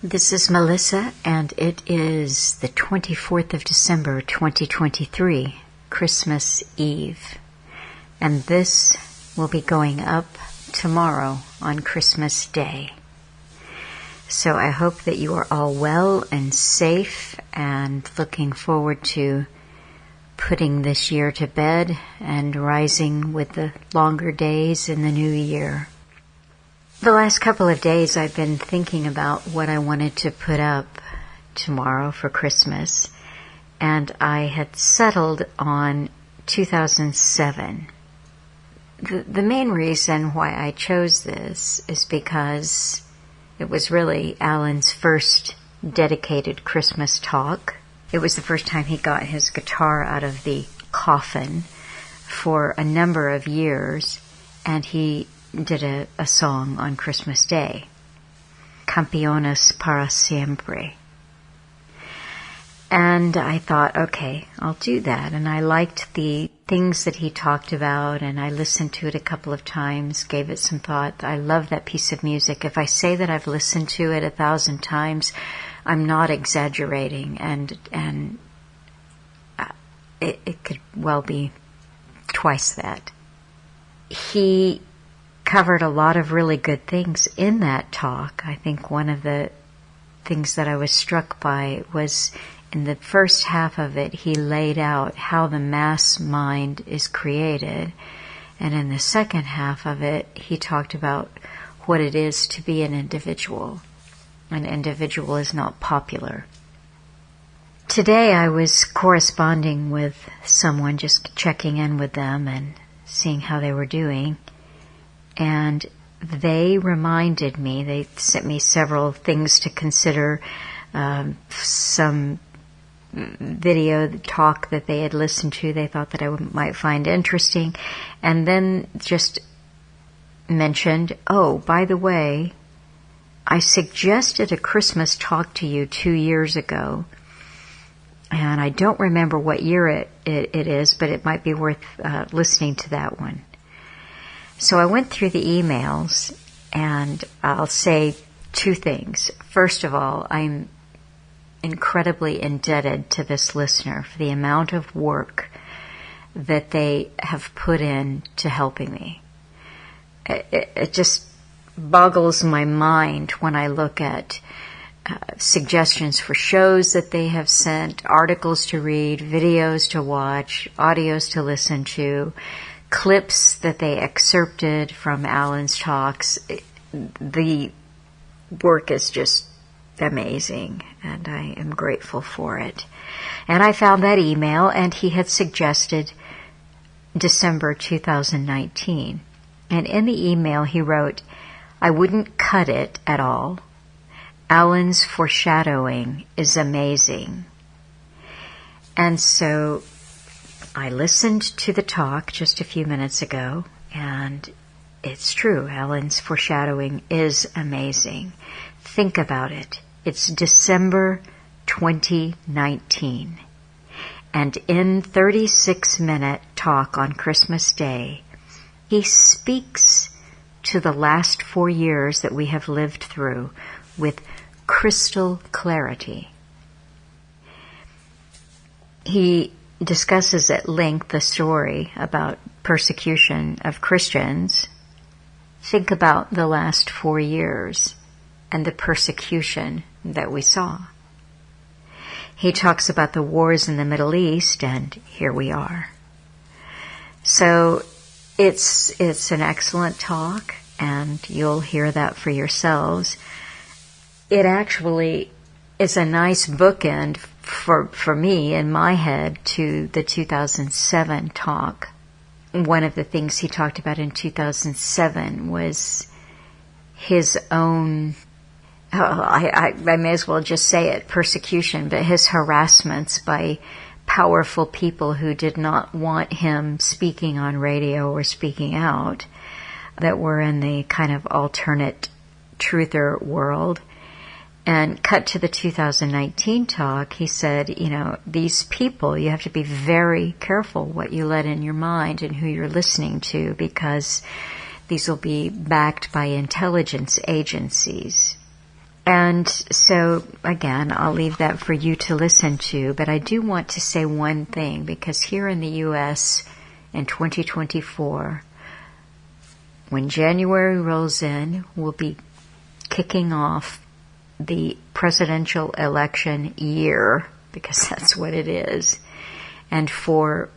This is Melissa, and it is the 24th of December, 2023, Christmas Eve. And this will be going up tomorrow on Christmas Day. So I hope that you are all well and safe and looking forward to putting this year to bed and rising with the longer days in the new year. The last couple of days I've been thinking about what I wanted to put up tomorrow for Christmas, and I had settled on 2007. The main reason why I chose this is because it was really Alan's first dedicated Christmas talk. It was the first time he got his guitar out of the coffin for a number of years, and he did a song on Christmas Day, Campeones para siempre. And I thought, okay, I'll do that. And I liked the things that he talked about, and I listened to it a couple of times, gave it some thought. I love that piece of music. If I say that I've listened to it 1,000 times, I'm not exaggerating, and it could well be twice that. He covered a lot of really good things in that talk. I think one of the things that I was struck by was in the first half of it, he laid out how the mass mind is created. And in the second half of it, he talked about what it is to be an individual. An individual is not popular. Today I was corresponding with someone, just checking in with them and seeing how they were doing. And they reminded me, they sent me several things to consider, some video talk that they had listened to, they thought that I might find interesting, and then just mentioned, oh, by the way, I suggested a Christmas talk to you 2 years ago, and I don't remember what year it is, but it might be worth listening to that one. So I went through the emails, and I'll say two things. First of all, I'm incredibly indebted to this listener for the amount of work that they have put in to helping me. It just boggles my mind when I look at suggestions for shows that they have sent, articles to read, videos to watch, audios to listen to, clips that they excerpted from Alan's talks. The work is just amazing, and I am grateful for it. And I found that email, and he had suggested December 2019. And in the email he wrote, I wouldn't cut it at all. Alan's foreshadowing is amazing. And so I listened to the talk just a few minutes ago, and it's true. Alan's foreshadowing is amazing. Think about it. It's December 2019. And in 36-minute talk on Christmas Day, he speaks to the last 4 years that we have lived through with crystal clarity. He discusses at length the story about persecution of Christians. Think about the last 4 years and the persecution that we saw. He talks about the wars in the Middle East, and here we are. So it's an excellent talk, and you'll hear that for yourselves. It actually is a nice bookend for me in my head to the 2007 talk. One of the things he talked about in 2007 was his own, I may as well just say it, persecution, but his harassments by powerful people who did not want him speaking on radio or speaking out, that were in the kind of alternate truther world. And cut to the 2019 talk, he said, these people, you have to be very careful what you let in your mind and who you're listening to, because these will be backed by intelligence agencies. And so, again, I'll leave that for you to listen to, but I do want to say one thing, because here in the U.S. in 2024, when January rolls in, we'll be kicking off the presidential election year, because that's what it is. And for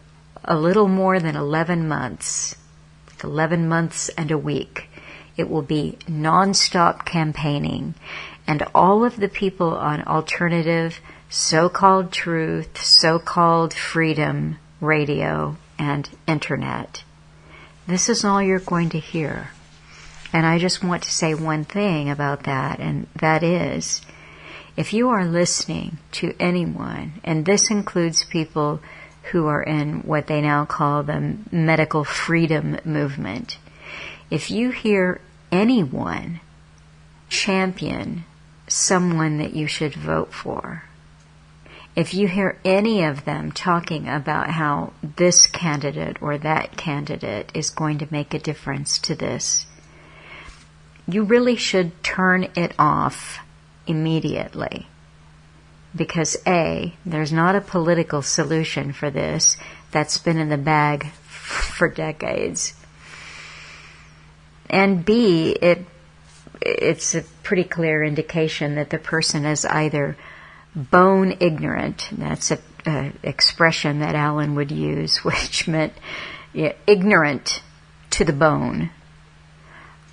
a little more than 11 months, 11 months and a week, it will be nonstop campaigning. And all of the people on alternative, so-called truth, so-called freedom radio and internet, this is all you're going to hear. And I just want to say one thing about that, and that is, if you are listening to anyone, and this includes people who are in what they now call the medical freedom movement, if you hear anyone champion someone that you should vote for, if you hear any of them talking about how this candidate or that candidate is going to make a difference to this, you really should turn it off immediately. Because A, there's not a political solution for this that's been in the bag for decades. And B, it's a pretty clear indication that the person is either bone ignorant, that's an expression that Alan would use, which meant ignorant to the bone,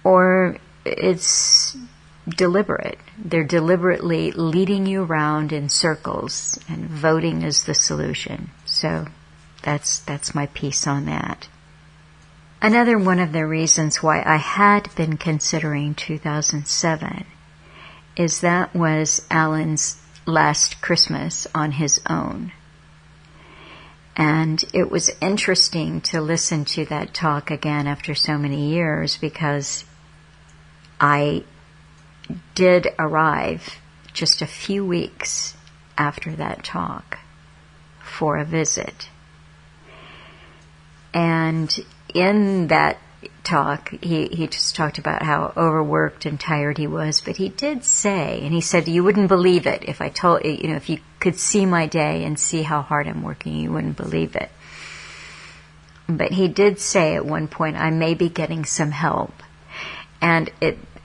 or it's deliberate. They're deliberately leading you around in circles, and voting is the solution. So that's my piece on that. Another one of the reasons why I had been considering 2007 is that was Alan's last Christmas on his own. And it was interesting to listen to that talk again after so many years, because I did arrive just a few weeks after that talk for a visit. And in that talk, he just talked about how overworked and tired he was, but he did say, and he said, you wouldn't believe it if I told you, if you could see my day and see how hard I'm working, you wouldn't believe it. But he did say at one point, I may be getting some help. And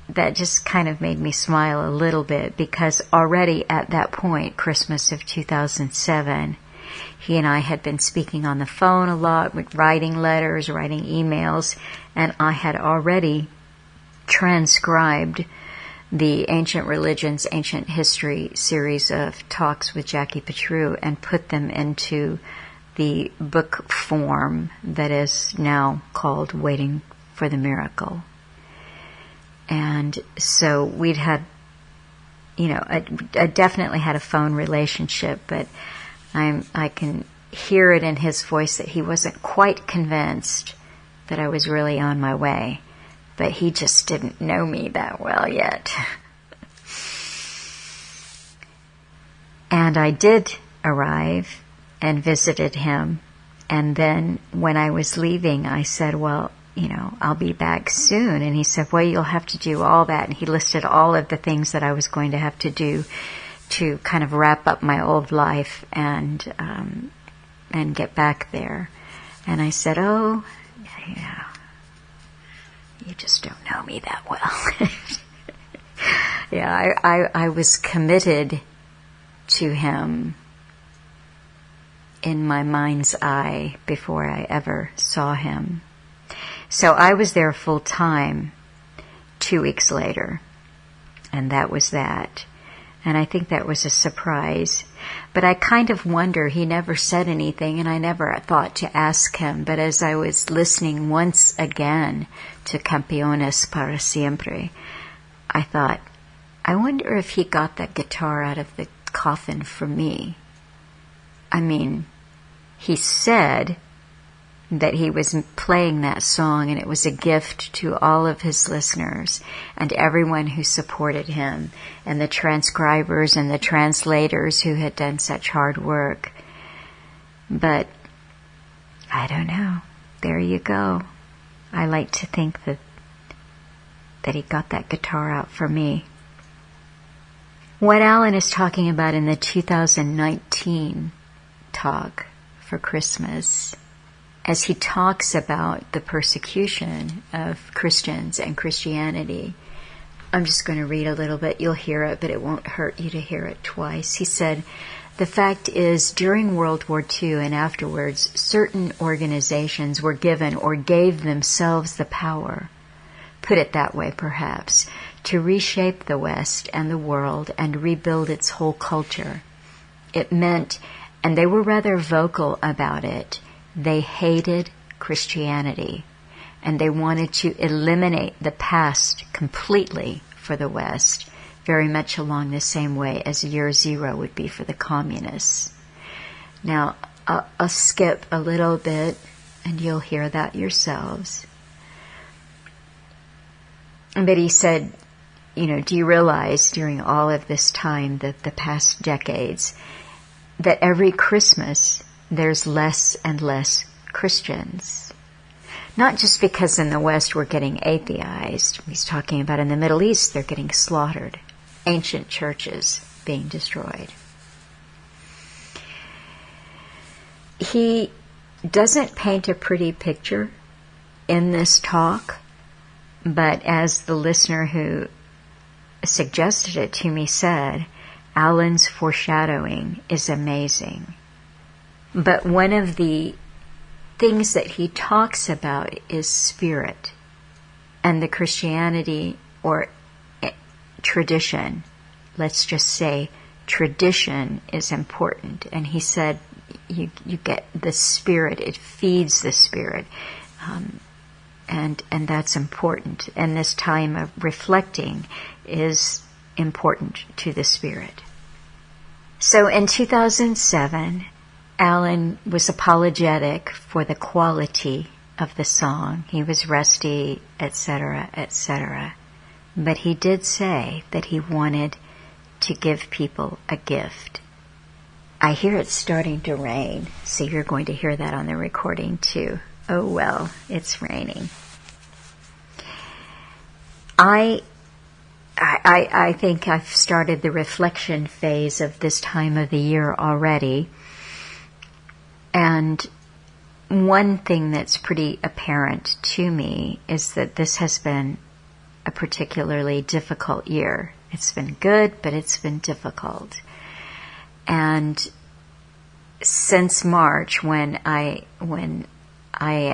that just kind of made me smile a little bit, because already at that point, Christmas of 2007, he and I had been speaking on the phone a lot, writing letters, writing emails, and I had already transcribed the Ancient Religions, Ancient History series of talks with Jackie Petru and put them into the book form that is now called Waiting for the Miracle. And so we'd had, I definitely had a phone relationship, but I can hear it in his voice that he wasn't quite convinced that I was really on my way. But he just didn't know me that well yet. And I did arrive and visited him. And then when I was leaving, I said, well, I'll be back soon. And he said, well, you'll have to do all that. And he listed all of the things that I was going to have to do to kind of wrap up my old life and get back there. And I said, oh, yeah, you just don't know me that well. Yeah, I was committed to him in my mind's eye before I ever saw him. So I was there full time 2 weeks later, and that was that. And I think that was a surprise. But I kind of wonder, he never said anything, and I never thought to ask him. But as I was listening once again to Campeones para Siempre, I thought, I wonder if he got that guitar out of the coffin for me. I mean, he said that he was playing that song, and it was a gift to all of his listeners and everyone who supported him, and the transcribers and the translators who had done such hard work. But I don't know. There you go. I like to think that he got that guitar out for me. What Alan is talking about in the 2019 talk for Christmas, as he talks about the persecution of Christians and Christianity, I'm just going to read a little bit. You'll hear it, but it won't hurt you to hear it twice. He said, "The fact is, during World War II and afterwards, certain organizations were given or gave themselves the power, put it that way perhaps, to reshape the West and the world and rebuild its whole culture. It meant, and they were rather vocal about it, they hated Christianity, and they wanted to eliminate the past completely for the West, very much along the same way as year zero would be for the communists." Now, I'll skip a little bit, and you'll hear that yourselves. But he said, do you realize during all of this time, that the past decades, that every Christmas there's less and less Christians? Not just because in the West we're getting atheized. He's talking about in the Middle East they're getting slaughtered. Ancient churches being destroyed. He doesn't paint a pretty picture in this talk, but as the listener who suggested it to me said, Alan's foreshadowing is amazing. But one of the things that he talks about is spirit and the Christianity or tradition. Let's just say tradition is important. And he said you get the spirit, it feeds the spirit. And that's important. And this time of reflecting is important to the spirit. So in 2007, Alan was apologetic for the quality of the song. He was rusty, etc., etc. But he did say that he wanted to give people a gift. I hear it's starting to rain, so you're going to hear that on the recording too. Oh well, it's raining. I think I've started the reflection phase of this time of the year already. And one thing that's pretty apparent to me is that this has been a particularly difficult year. It's been good, but it's been difficult. And since March, when I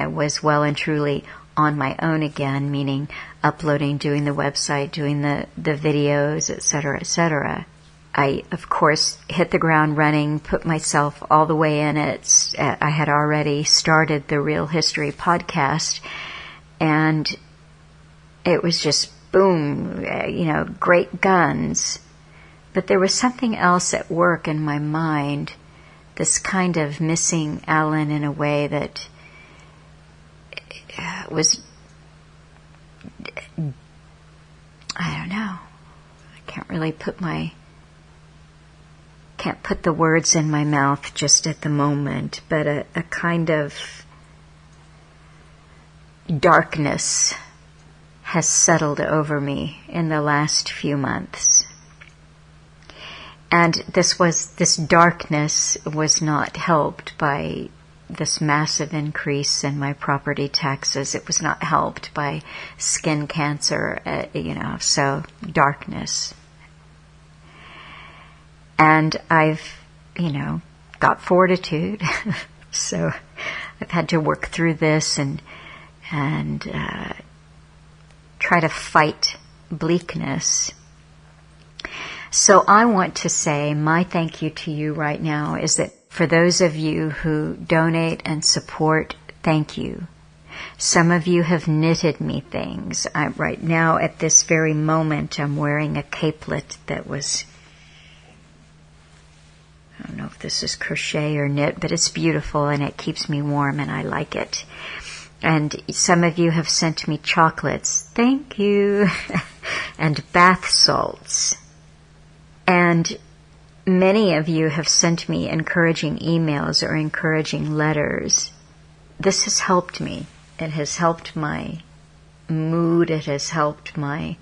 was well and truly on my own again, meaning uploading, doing the website, doing the videos, etc., I, of course, hit the ground running, put myself all the way in it. I had already started the Real History podcast, and it was just boom, great guns. But there was something else at work in my mind, this kind of missing Alan in a way that was, I don't know, I can't put the words in my mouth just at the moment, but a kind of darkness has settled over me in the last few months. And this darkness was not helped by this massive increase in my property taxes. It was not helped by skin cancer, so darkness. And I've, got fortitude. So I've had to work through this and try to fight bleakness. So I want to say my thank you to you right now is that for those of you who donate and support, thank you. Some of you have knitted me things. Right now, at this very moment, I'm wearing a capelet that was, I don't know if this is crochet or knit, but it's beautiful and it keeps me warm and I like it. And some of you have sent me chocolates. Thank you. And bath salts. And many of you have sent me encouraging emails or encouraging letters. This has helped me. It has helped my mood. It has helped my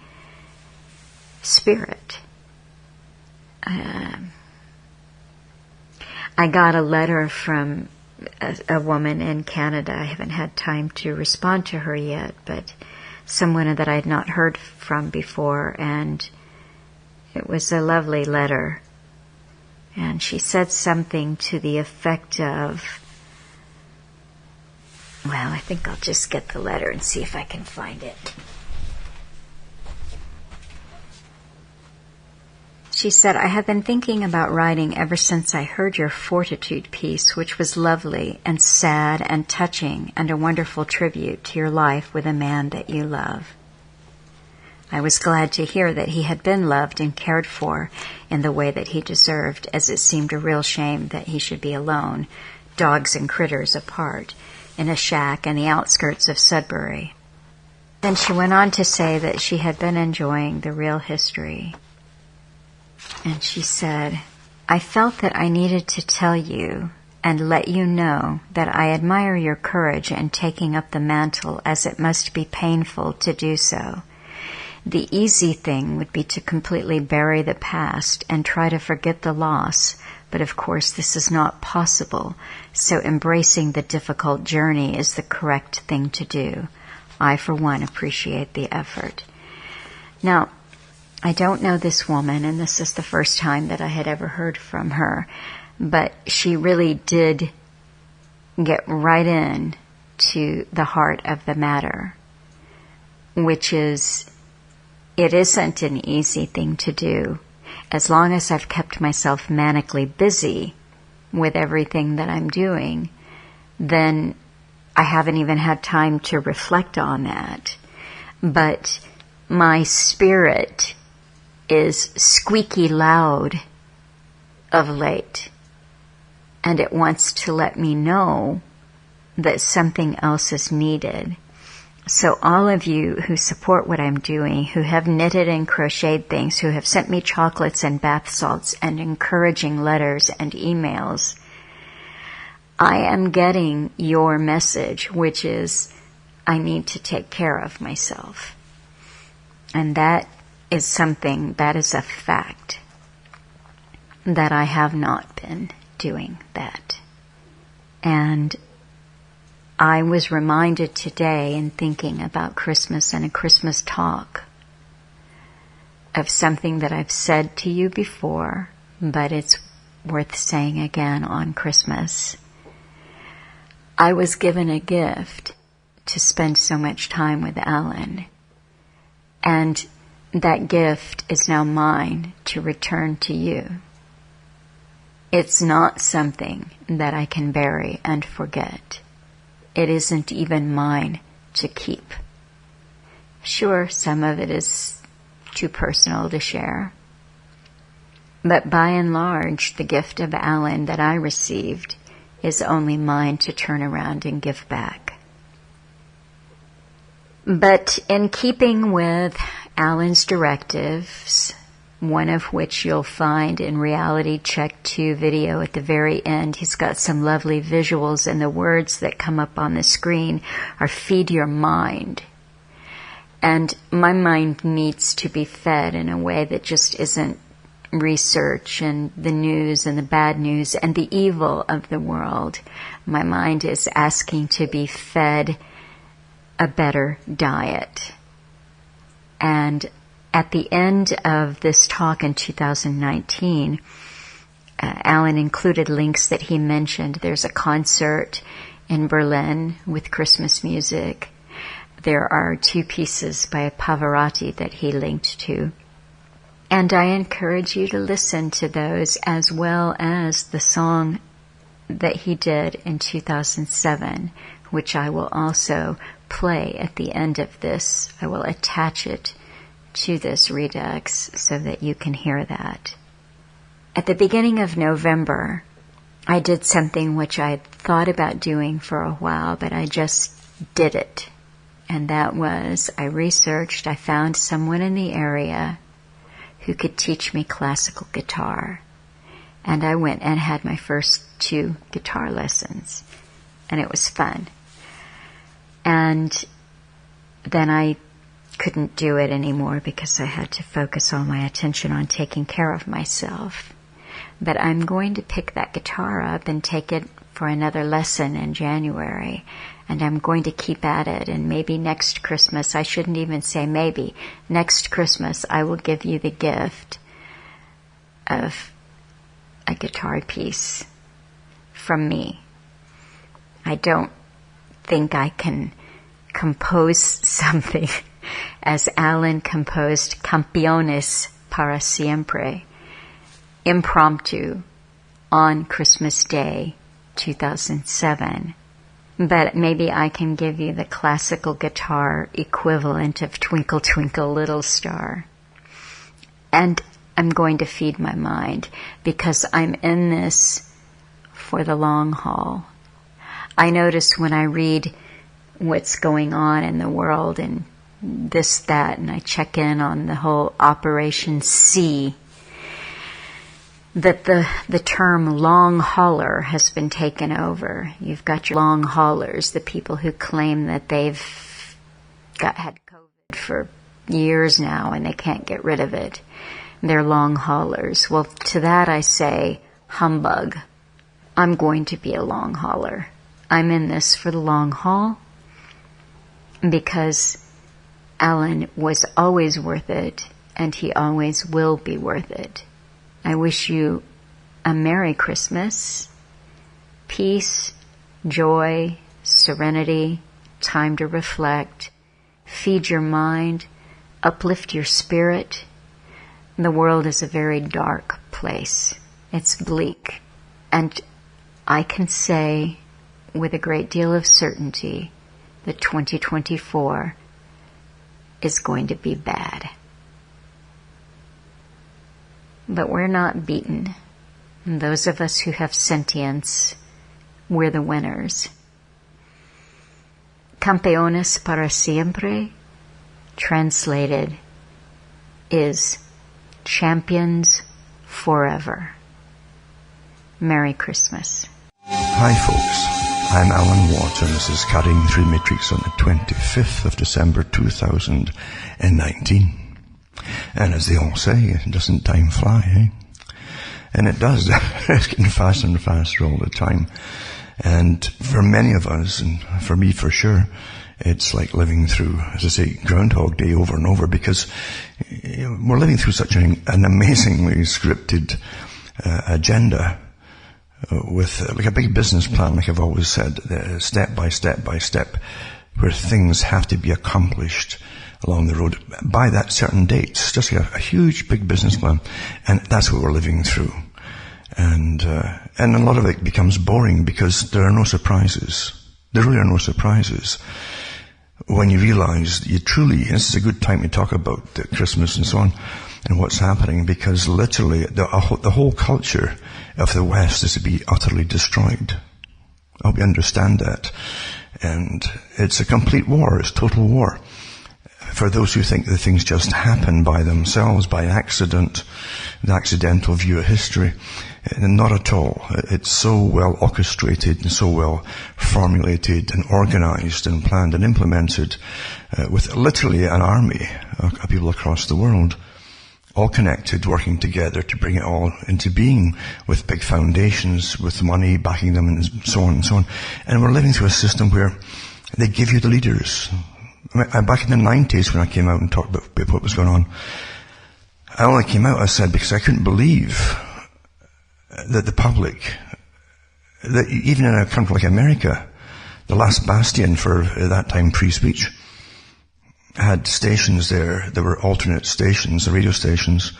spirit. I got a letter from a woman in Canada. I haven't had time to respond to her yet, but someone that I had not heard from before, and it was a lovely letter. And she said something to the effect of, well, I think I'll just get the letter and see if I can find it. She said, I have been thinking about writing ever since I heard your Fortitude piece, which was lovely and sad and touching and a wonderful tribute to your life with a man that you love. I was glad to hear that he had been loved and cared for in the way that he deserved, as it seemed a real shame that he should be alone, dogs and critters apart, in a shack in the outskirts of Sudbury. Then she went on to say that she had been enjoying the real history. And she said, I felt that I needed to tell you and let you know that I admire your courage in taking up the mantle, as it must be painful to do so. The easy thing would be to completely bury the past and try to forget the loss, but of course this is not possible, so embracing the difficult journey is the correct thing to do. I, for one, appreciate the effort. Now, I don't know this woman, and this is the first time that I had ever heard from her, but she really did get right in to the heart of the matter, which is, it isn't an easy thing to do. As long as I've kept myself manically busy with everything that I'm doing, then I haven't even had time to reflect on that. But my spirit is squeaky loud of late, and it wants to let me know that something else is needed. So all of you who support what I'm doing, who have knitted and crocheted things, who have sent me chocolates and bath salts and encouraging letters and emails, I am getting your message, which is, I need to take care of myself. And that is something, that is a fact, that I have not been doing that. And I was reminded today in thinking about Christmas and a Christmas talk of something that I've said to you before, but it's worth saying again on Christmas. I was given a gift to spend so much time with Alan, and that gift is now mine to return to you. It's not something that I can bury and forget. It isn't even mine to keep. Sure, some of it is too personal to share. But by and large, the gift of Alan that I received is only mine to turn around and give back. But in keeping with Alan's directives, one of which you'll find in Reality Check 2 video at the very end, he's got some lovely visuals, and the words that come up on the screen are feed your mind. And my mind needs to be fed in a way that just isn't research and the news and the bad news and the evil of the world. My mind is asking to be fed a better diet. And at the end of this talk in 2019, Alan included links that he mentioned. There's a concert in Berlin with Christmas music. There are 2 pieces by Pavarotti that he linked to. And I encourage you to listen to those, as well as the song that he did in 2007, which I will also play at the end of this. I will attach it to this Redux so that you can hear that. At the beginning of November, I did something which I had thought about doing for a while, but I just did it. And that was, I researched, I found someone in the area who could teach me classical guitar. And I went and had my first 2 guitar lessons. And it was fun. And then I couldn't do it anymore because I had to focus all my attention on taking care of myself. But I'm going to pick that guitar up and take it for another lesson in January. And I'm going to keep at it. And maybe next Christmas, I shouldn't even say maybe, next Christmas I will give you the gift of a guitar piece from me. I don't think I can compose something as Alan composed Campeones para Siempre, impromptu, on Christmas Day, 2007. But maybe I can give you the classical guitar equivalent of Twinkle Twinkle Little Star. And I'm going to feed my mind because I'm in this for the long haul. I notice when I read what's going on in the world and this, that, and I check in on the whole Operation C, that the term long hauler has been taken over. You've got your long haulers, the people who claim that they've had COVID for years now and they can't get rid of it. They're long haulers. Well, to that I say, humbug. I'm going to be a long hauler. I'm in this for the long haul because Alan was always worth it and he always will be worth it. I wish you a Merry Christmas, peace, joy, serenity, time to reflect, feed your mind, uplift your spirit. The world is a very dark place. It's bleak. And I can say with a great deal of certainty that 2024 is going to be bad. But we're not beaten. And those of us who have sentience, we're the winners. Campeones para siempre, translated, is champions forever. Merry Christmas. Hi folks, I'm Alan Watt and this is Cutting Through Matrix on the 25th of December 2019. And as they all say, doesn't time fly, eh? And it does. It's getting faster and faster all the time. And for many of us, and for me for sure, it's like living through, as I say, Groundhog Day over and over because we're living through such an amazingly scripted agenda with like a big business plan, like I've always said, step by step by step, where things have to be accomplished along the road by that certain date. It's just like a huge, big business plan. And that's what we're living through. And a lot of it becomes boring because there are no surprises. There really are no surprises. When you realize you truly, and this is a good time to talk about Christmas and so on, and what's happening, because literally the whole culture of the West is to be utterly destroyed. I hope you understand that. And it's a complete war. It's total war. For those who think that things just happen by themselves, by accident, the accidental view of history, not at all. It's so well orchestrated and so well formulated and organized and planned and implemented with literally an army of people across the world, all connected, working together to bring it all into being with big foundations, with money backing them and so on and so on. And we're living through a system where they give you the leaders. Back in the 90s when I came out and talked about what was going on, I only came out, I said, because I couldn't believe that the public, that even in a country like America, the last bastion for that time free speech, had stations there. There were alternate stations, the radio stations,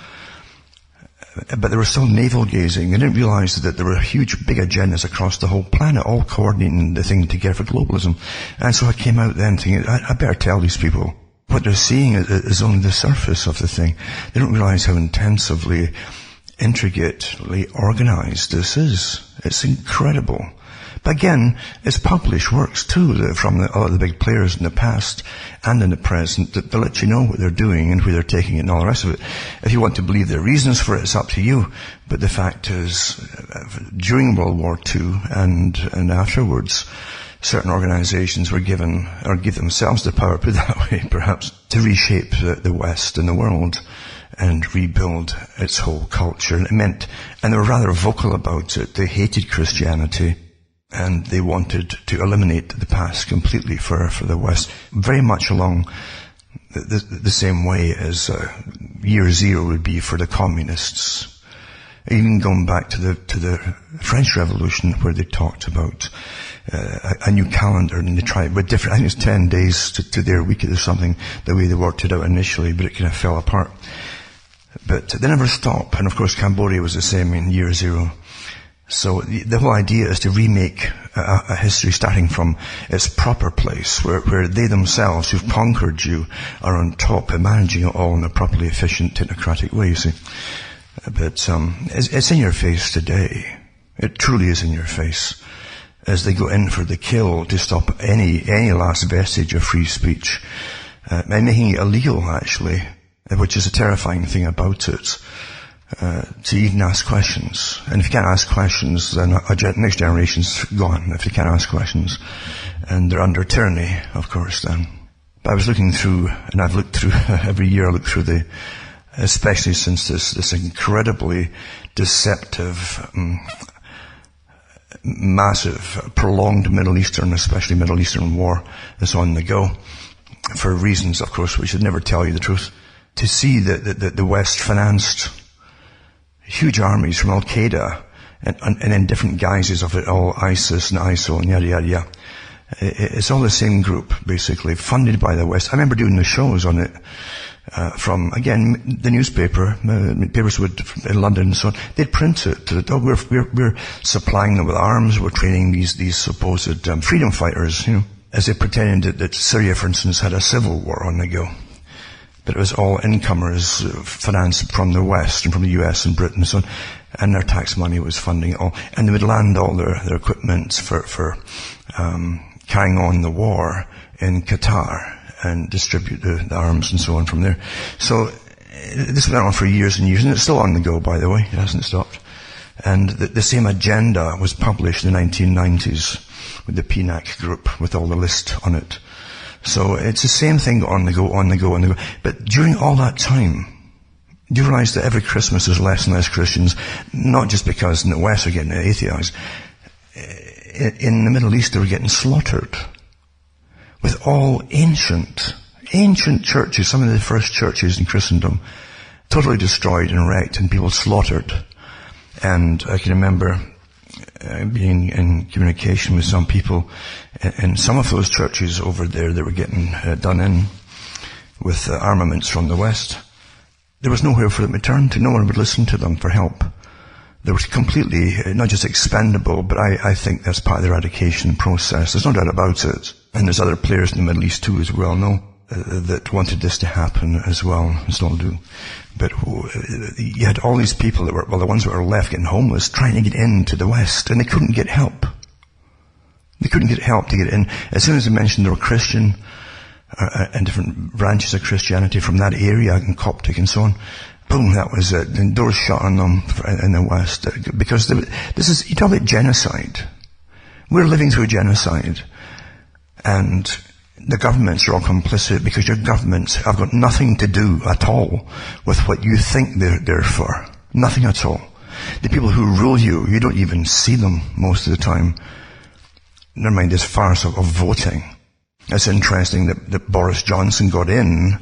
but they were still navel-gazing. They didn't realize that there were huge, big agendas across the whole planet, all coordinating the thing together for globalism. And so I came out then thinking, I better tell these people. What they're seeing is only the surface of the thing. They don't realize how intensively, intricately organized this is. It's incredible. But again, it's published works too from a lot of the big players in the past and in the present that they let you know what they're doing and where they're taking it and all the rest of it. If you want to believe their reasons for it, it's up to you. But the fact is, during World War II and afterwards, certain organizations were given, or give themselves the power, put it that way perhaps, to reshape the West and the world and rebuild its whole culture. And it meant, and they were rather vocal about it, they hated Christianity and they wanted to eliminate the past completely for the West, very much along the same way as year zero would be for the communists. Even going back to the French Revolution, where they talked about a new calendar, and they tried with different, I think it's 10 days to their week or something, the way they worked it out initially, but it kind of fell apart. But they never stopped, and of course Cambodia was the same in year zero. So the whole idea is to remake a history starting from its proper place, where they themselves, who've conquered you, are on top and managing it all in a properly efficient, technocratic way, you see. But it's in your face today. It truly is in your face, as they go in for the kill to stop any last vestige of free speech, and making it illegal, actually, which is a terrifying thing about it. To even ask questions. And if you can't ask questions, then next generation's gone, if you can't ask questions. And they're under tyranny, of course, then. But I was looking through, and I've looked through, every year I look through especially since this incredibly deceptive, massive, prolonged Middle Eastern, especially Middle Eastern war is on the go, for reasons, of course, we should never tell you the truth. To see that the West financed huge armies from Al-Qaeda and in different guises of it all, ISIS and ISIL and yada yada yada. It's all the same group, basically, funded by the West. I remember doing the shows on it, from, again, the newspaper, papers in London and so on. They'd print it. We're supplying them with arms, we're training these supposed freedom fighters, as they pretended that Syria, for instance, had a civil war on the go. But it was all incomers financed from the West and from the US and Britain and so on, and their tax money was funding it all. And they would land all their equipment for carrying on the war in Qatar and distribute the arms and so on from there. So this went on for years and years, and it's still on the go, by the way. It hasn't stopped. And the same agenda was published in the 1990s with the PNAC group, with all the list on it. So it's the same thing on the go. But during all that time, do you realize that every Christmas there's less and less Christians, not just because in the West they're getting atheized. In the Middle East they were getting slaughtered. With all ancient churches, some of the first churches in Christendom, totally destroyed and wrecked and people slaughtered. And I can remember being in communication with some people in some of those churches over there that were getting done in with armaments from the West. There was nowhere for them to turn to. No one would listen to them for help. They were completely, not just expendable, but I think that's part of the eradication process. There's no doubt about it. And there's other players in the Middle East too, as we all know, that wanted this to happen as well, and still do. But you had all these people that were, the ones that were left getting homeless, trying to get into the West, and they couldn't get help. They couldn't get help to get in. As soon as they mentioned they were Christian, and different branches of Christianity from that area, and Coptic and so on, boom, that was it. The doors shut on them in the West. Because this is, you talk about genocide. We're living through genocide. And the governments are all complicit because your governments have got nothing to do at all with what you think they're there for. Nothing at all. The people who rule you, you don't even see them most of the time. Never mind this farce of voting. It's interesting that Boris Johnson got in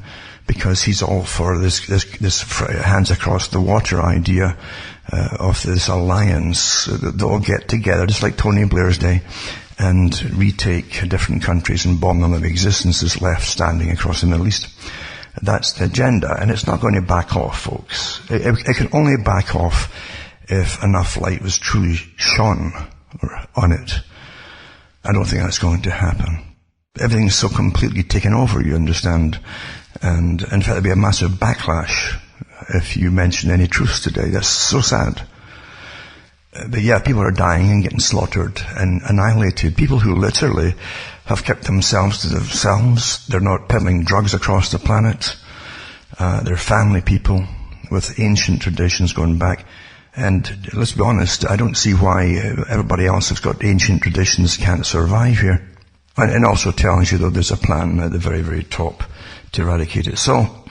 because he's all for this hands across the water idea of this alliance. They'll all get together, just like Tony Blair's day, and retake different countries and bomb them of existences left standing across the Middle East. That's the agenda, and it's not going to back off, folks. It can only back off if enough light was truly shone on it. I don't think that's going to happen. Everything's so completely taken over, you understand. And in fact, there'll be a massive backlash if you mention any truths today. That's so sad. But yeah, people are dying and getting slaughtered and annihilated. People who literally have kept themselves to themselves. They're not peddling drugs across the planet. They're family people with ancient traditions going back. And let's be honest, I don't see why everybody else who's got ancient traditions can't survive here. And also tells you, though, there's a plan at the very, very top to eradicate it. So,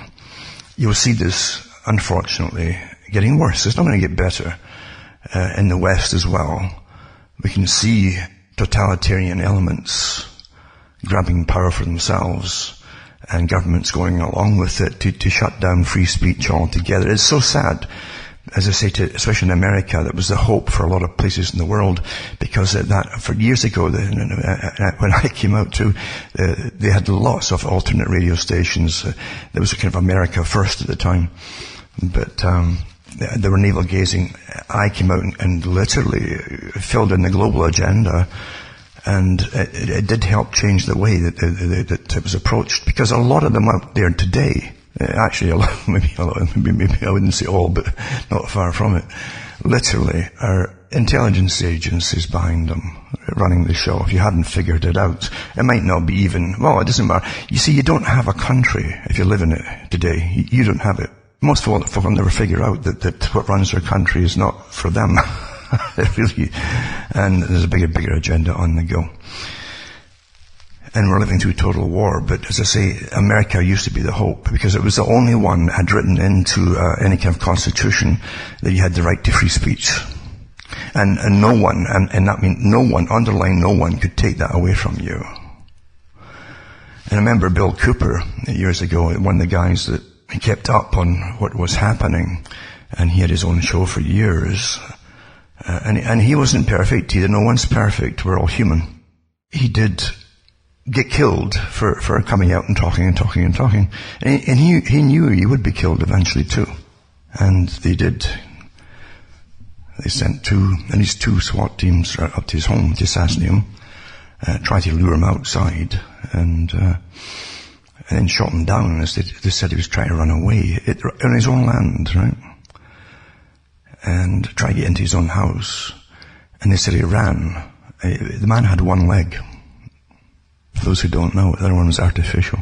you'll see this, unfortunately, getting worse. It's not going to get better in the West as well. We can see totalitarian elements grabbing power for themselves and governments going along with it to shut down free speech altogether. It's so sad. As I say, especially in America, that was the hope for a lot of places in the world, because for years ago, when I came out too, they had lots of alternate radio stations. There was a kind of America First at the time, but they were navel-gazing. I came out and literally filled in the global agenda, and it did help change the way that it was approached, because a lot of them out there today, actually, maybe I wouldn't say all, but not far from it, literally are intelligence agencies behind them running the show. If you hadn't figured it out, it might not be even, well, it doesn't matter. You see, you don't have a country if you live in it today. You don't have it. Most folk will never figure out that what runs their country is not for them. Really. And there's a bigger agenda on the go. And we're living through total war, but as I say, America used to be the hope, because it was the only one that had written into any kind of constitution that you had the right to free speech. And no one, and that means no one, underline no one, could take that away from you. And I remember Bill Cooper, years ago, one of the guys that kept up on what was happening, and he had his own show for years. And he wasn't perfect either. No one's perfect. We're all human. He did get killed for coming out and talking. And he knew he would be killed eventually too. And they did. They sent at least two SWAT teams up to his home to assassinate him, try to lure him outside, and then shot him down as they said he was trying to run away on his own land, right? And try to get into his own house. And they said he ran. The man had one leg. For those who don't know, the other one was artificial.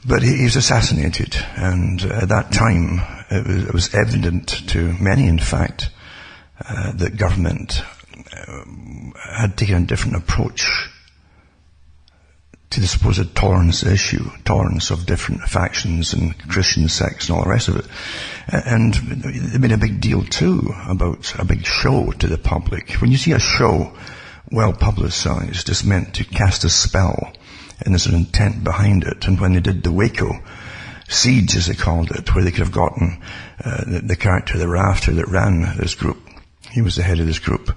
But he was assassinated, and at that time it was evident to many, in fact, that government had taken a different approach to the supposed tolerance issue, tolerance of different factions and Christian sects and all the rest of it. And they made a big deal too about a big show to the public. When you see a show well publicized, it's meant to cast a spell, and there's an intent behind it. And when they did the Waco siege, as they called it, where they could have gotten the character they were after that ran this group, he was the head of this group,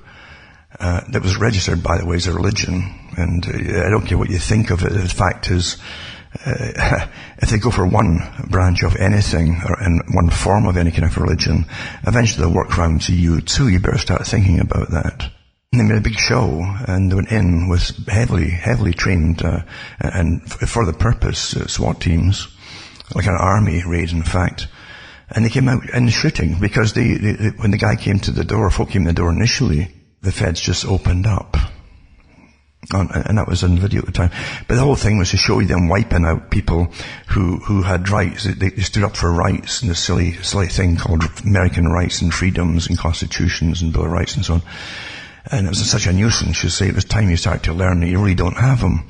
that was registered, by the way, as a religion. And I don't care what you think of it. The fact is, if they go for one branch of anything, or in one form of any kind of religion, eventually they'll work round to you too. You better start thinking about that. And they made a big show, and they went in with heavily trained, and for the purpose, SWAT teams, like an army raid, in fact. And they came out in shooting, because when the guy came to the door, folk came to the door initially, the feds just opened up. And that was on video at the time. But the whole thing was to show them wiping out people who had rights. They stood up for rights, and this silly thing called American rights and freedoms and constitutions and Bill of Rights and so on. And it was such a nuisance, you say. It was time you start to learn that you really don't have them.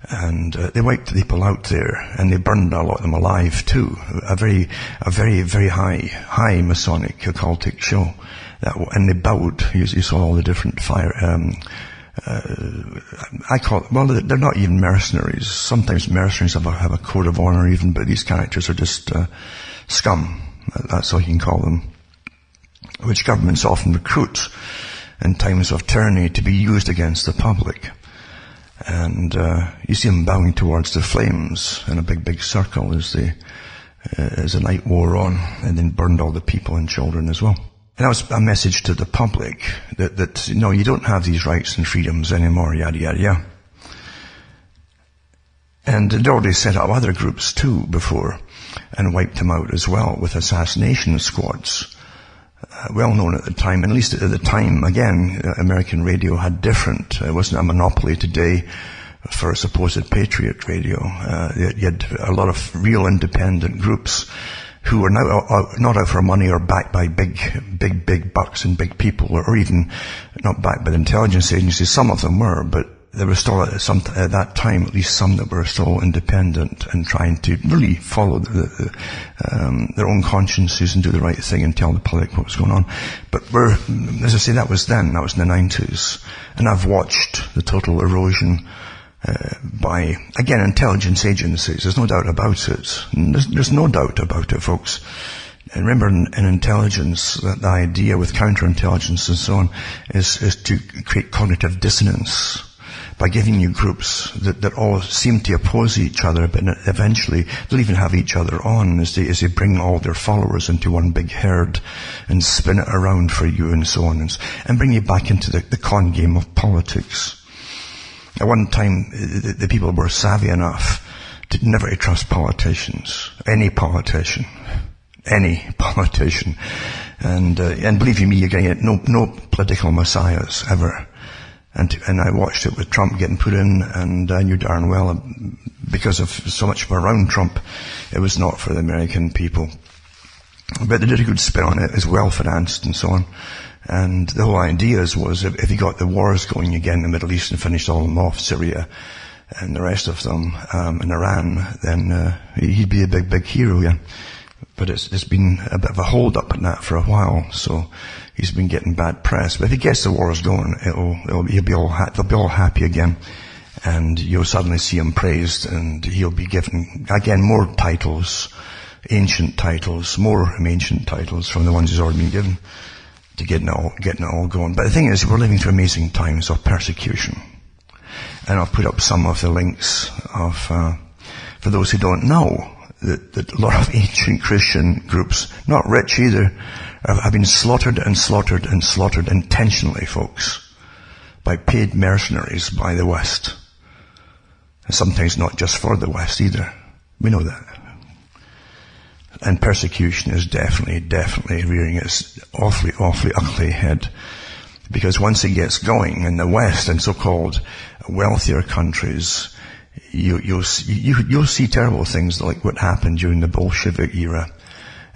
And they wiped the people out there, and they burned a lot of them alive too. A very, very high Masonic occultic show. And they bowed. You saw all the different fire. I call it, well, they're not even mercenaries. Sometimes mercenaries have a code of honor even, but these characters are just scum. That's all you can call them. Which governments often recruit in times of tyranny to be used against the public. And you see them bowing towards the flames in a big circle as the night wore on, and then burned all the people and children as well. And that was a message to the public that no, you don't have these rights and freedoms anymore, yada yada yada. And they'd already set up other groups too before, and wiped them out as well with assassination squads. Well known at the time, at least at the time, again, American radio had different, it wasn't a monopoly today for a supposed patriot radio. You had a lot of real independent groups who were now not out for money or backed by big bucks and big people, or even not backed by the intelligence agencies. Some of them were, but there were still at that time at least some that were still independent and trying to really follow their own consciences and do the right thing and tell the public what was going on. But as I say, that was then. That was in the 90s, and I've watched the total erosion by, again, intelligence agencies. There's no doubt about it. There's no doubt about it, folks. And remember, in intelligence, that the idea with counterintelligence and so on is to create cognitive dissonance by giving you groups that all seem to oppose each other, but eventually they'll even have each other on as they bring all their followers into one big herd and spin it around for you and so on, and bring you back into the con game of politics. At one time, the people were savvy enough to never to trust politicians, any politician. And believe you me, you're getting it, no political messiahs ever. And I watched it with Trump getting put in, and I knew darn well, because of so much around Trump, it was not for the American people. But they did a good spin on it, it was well financed and so on. And the whole idea was if he got the wars going again in the Middle East and finished all of them off, Syria and the rest of them, and Iran, then he'd be a big hero again. But it's been a bit of a hold up in that for a while, so he's been getting bad press. But if he gets the wars going, they'll be all happy again, and you'll suddenly see him praised, and he'll be given again more titles, ancient titles, more ancient titles from the ones he's already been given, to getting it all going. But the thing is, we're living through amazing times of persecution, and I'll put up some of the links of for those who don't know. That a lot of ancient Christian groups, not rich either, have been slaughtered intentionally, folks, by paid mercenaries by the West. And sometimes not just for the West either. We know that. And persecution is definitely rearing its awfully ugly head. Because once it gets going in the West and so-called wealthier countries, you'll see terrible things like what happened during the Bolshevik era,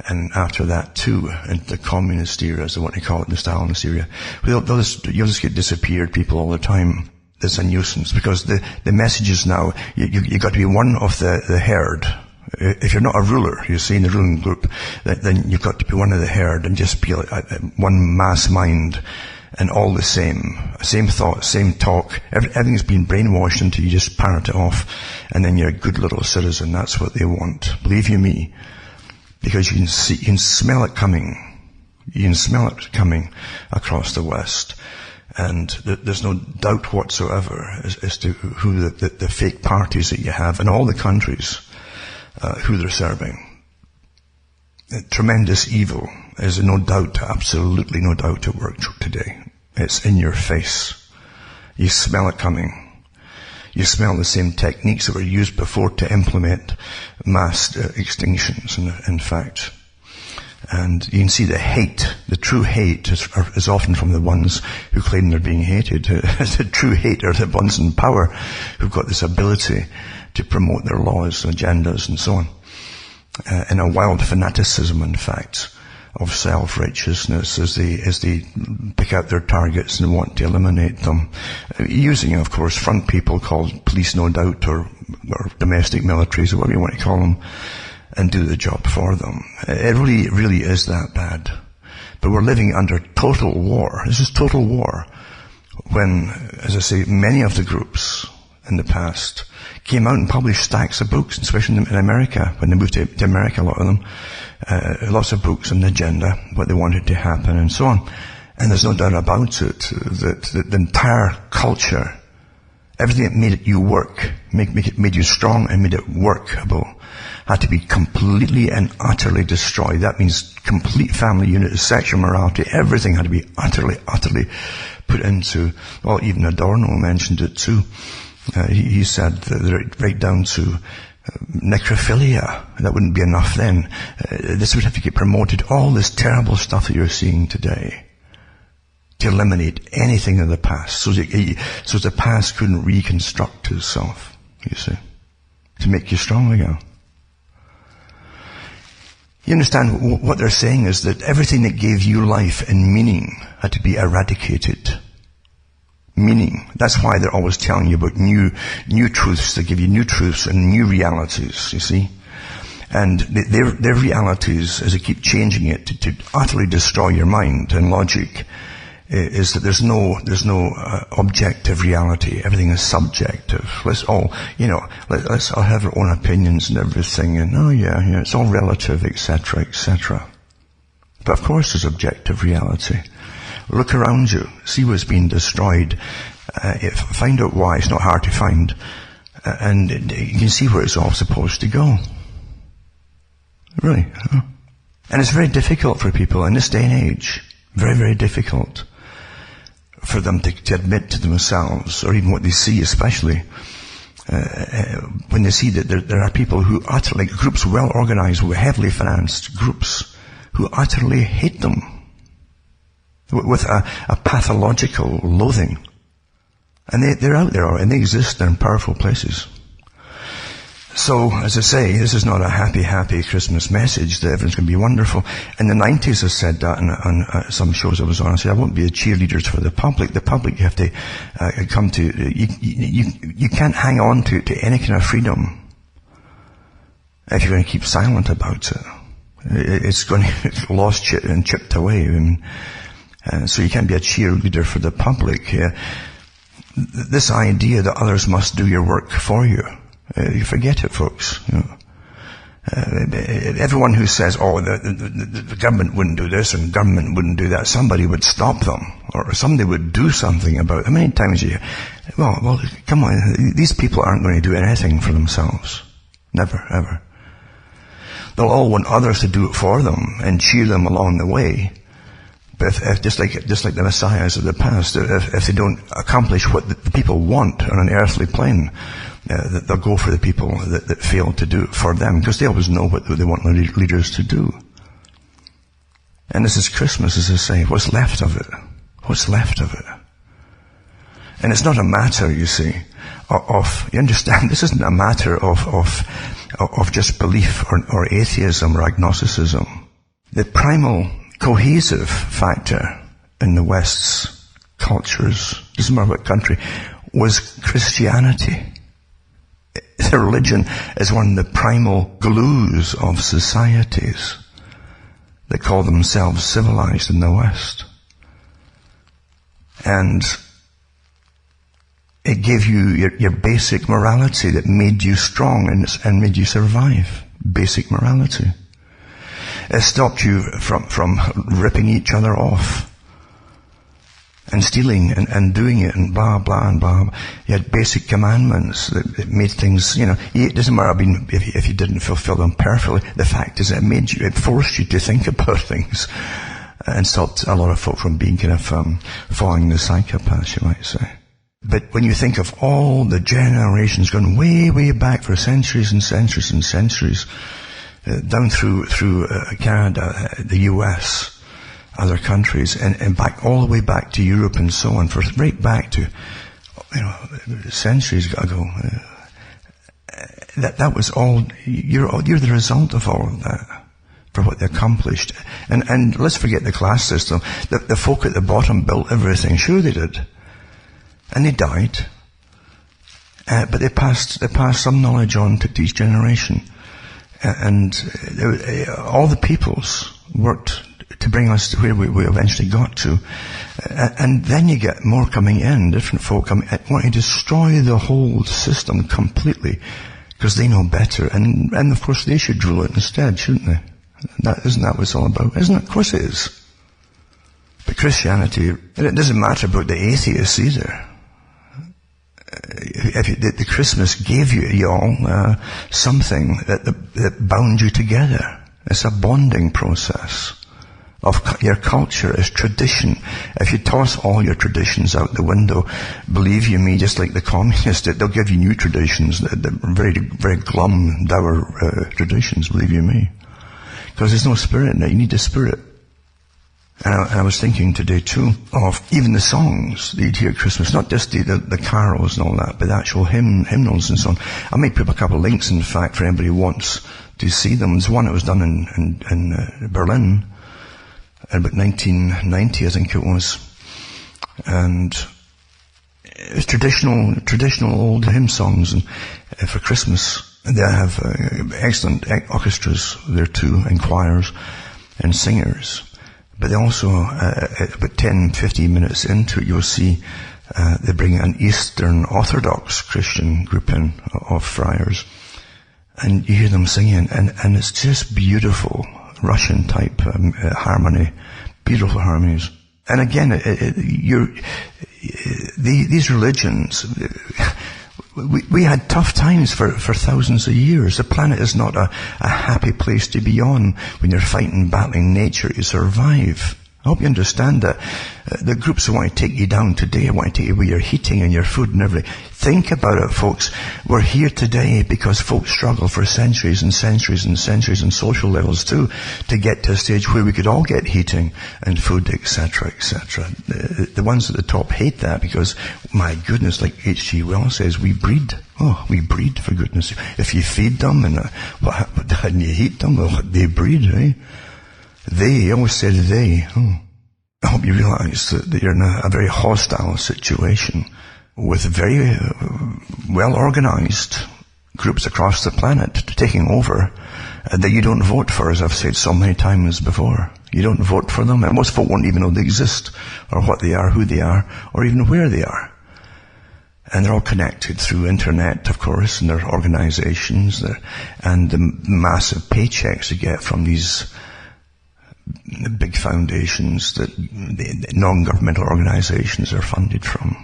and after that too, and the communist era, as what they call it, the Stalinist era. You'll just get disappeared people all the time. That's a nuisance, because the messages now, you got to be one of the herd. If you're not a ruler, you see, in the ruling group, then you've got to be one of the herd and just be like one mass mind. And all the same thoughts, same talk. Everything's been brainwashed until you just parrot it off, and then you're a good little citizen. That's what they want. Believe you me, because you can smell it coming. You can smell it coming across the West, and there's no doubt whatsoever as to who the fake parties that you have in all the countries, who they're serving. Tremendous evil is no doubt, absolutely no doubt at work today. It's in your face. You smell it coming. You smell the same techniques that were used before to implement mass extinctions, in fact. And you can see the hate, the true hate is often from the ones who claim they're being hated. The true hate are the ones in power who've got this ability to promote their laws, agendas, and so on. In a wild fanaticism, in fact, of self-righteousness as they pick out their targets and want to eliminate them. Using, of course, front people called police, no doubt, or domestic militaries, or whatever you want to call them, and do the job for them. It really is that bad. But we're living under total war. This is total war. When, as I say, many of the groups in the past came out and published stacks of books, especially in America, when they moved to America, a lot of them, lots of books on the agenda, what they wanted to happen, and so on. And there's no doubt about it that the entire culture, everything that made you work, made you strong and made it workable, had to be completely and utterly destroyed. That means complete family unit, sexual morality, everything had to be utterly put into, well, even Adorno mentioned it too. He said that right down to necrophilia. That wouldn't be enough then. This would have to get promoted. All this terrible stuff that you're seeing today, to eliminate anything of the past, so the past couldn't reconstruct itself, you see, to make you strong again. You understand, what they're saying is that everything that gave you life and meaning had to be eradicated. Meaning. That's why they're always telling you about new truths. They give you new truths and new realities, you see. And their realities, as they keep changing it to utterly destroy your mind and logic, is that there's no objective reality. Everything is subjective. Let's all have our own opinions and everything, and it's all relative, etc., etc. But of course there's objective reality. Look around you, see what's being destroyed, find out why. It's not hard to find, and you can see where it's all supposed to go. Really. And it's very difficult for people in this day and age, very, very difficult for them to admit to themselves, or even what they see especially, when they see that there are people who utterly, groups well organized, heavily financed groups, who utterly hate them with a pathological loathing. And they're out there, and they exist, they're in powerful places. So, as I say, this is not a happy Christmas message that everything's going to be wonderful. In the 90s I said that on some shows I was on. I said, I won't be a cheerleader for the public. The public, you have to come to, you can't hang on to any kind of freedom if you're going to keep silent about it. It's going to get lost and chipped away. And so you can't be a cheerleader for the public. This idea that others must do your work for you, you forget it, folks. Everyone who says, the government wouldn't do this and government wouldn't do that, somebody would stop them, or somebody would do something about it. How many times well, come on, these people aren't going to do anything for themselves. Never, ever. They'll all want others to do it for them and cheer them along the way. But if just like the messiahs of the past, if they don't accomplish what the people want on an earthly plane, they'll go for the people that fail to do it for them, because they always know what they want leaders to do. And this is Christmas, as I say. What's left of it? What's left of it? And it's not a matter, you see, you understand, this isn't a matter of just belief or atheism or agnosticism. The primal cohesive factor in the West's cultures, doesn't matter what country, was Christianity. The religion is one of the primal glues of societies that call themselves civilized in the West. And it gave you your basic morality that made you strong and made you survive. Basic morality. It stopped you from ripping each other off and stealing and doing it and blah, blah, and blah. You had basic commandments that made things, it doesn't matter if you didn't fulfill them perfectly. The fact is it forced you to think about things and stopped a lot of folk from being kind of following the psychopaths, you might say. But when you think of all the generations going way, way back for centuries and centuries and centuries, down through Canada, the US, other countries, and back all the way back to Europe and so on, for right back to centuries ago. That was all. You're the result of all of that, for what they accomplished. And let's forget the class system. The folk at the bottom built everything. Sure, they did, and they died. But they passed some knowledge on to each generation. And all the peoples worked to bring us to where we eventually got to. And then you get more coming in, different folk coming in, wanting to destroy the whole system completely, because they know better. And of course they should rule it instead, shouldn't they? Isn't that what it's all about? Isn't it? Of course it is. But Christianity, it doesn't matter about the atheists either. The Christmas gave you all something that bound you together. It's a bonding process of your culture is tradition. If you toss all your traditions out the window, believe you me, just like the communists did, they'll give you new traditions, very, very glum, dour traditions, believe you me. Because there's no spirit in it. You need the spirit. And I was thinking today too of even the songs that you'd hear at Christmas, not just the carols and all that, but the actual hymnals and so on. I may put up a couple of links, in fact, for anybody who wants to see them. There's one that was done in Berlin in about 1990, I think it was. And it's traditional old hymn songs, and for Christmas. They have excellent orchestras there too, and choirs and singers. But they also, about 10, 15 minutes into it, you'll see they bring an Eastern Orthodox Christian group in of friars. And you hear them singing, and it's just beautiful, Russian type harmony, beautiful harmonies. And again, these religions, we had tough times for thousands of years. The planet is not a happy place to be on when you're fighting, battling nature to survive. I hope you understand that. The groups that want to take you down today, want to take away your heating and your food and everything. Think about it, folks. We're here today because folks struggle for centuries and centuries and centuries on social levels too, to get to a stage where we could all get heating and food, etc., etc. The ones at the top hate that because, my goodness, like H.G. Wells says, we breed. Oh, we breed, for goodness sake. If you feed them and you heat them, well, they breed, eh? They, I always said they. Oh. I hope you realize that you're in a very hostile situation with very well-organized groups across the planet taking over that you don't vote for, as I've said so many times before. You don't vote for them, and most folk won't even know they exist, or what they are, who they are, or even where they are. And they're all connected through internet, of course, and their organizations, and the massive paychecks they get from these big foundations that the non-governmental organizations are funded from.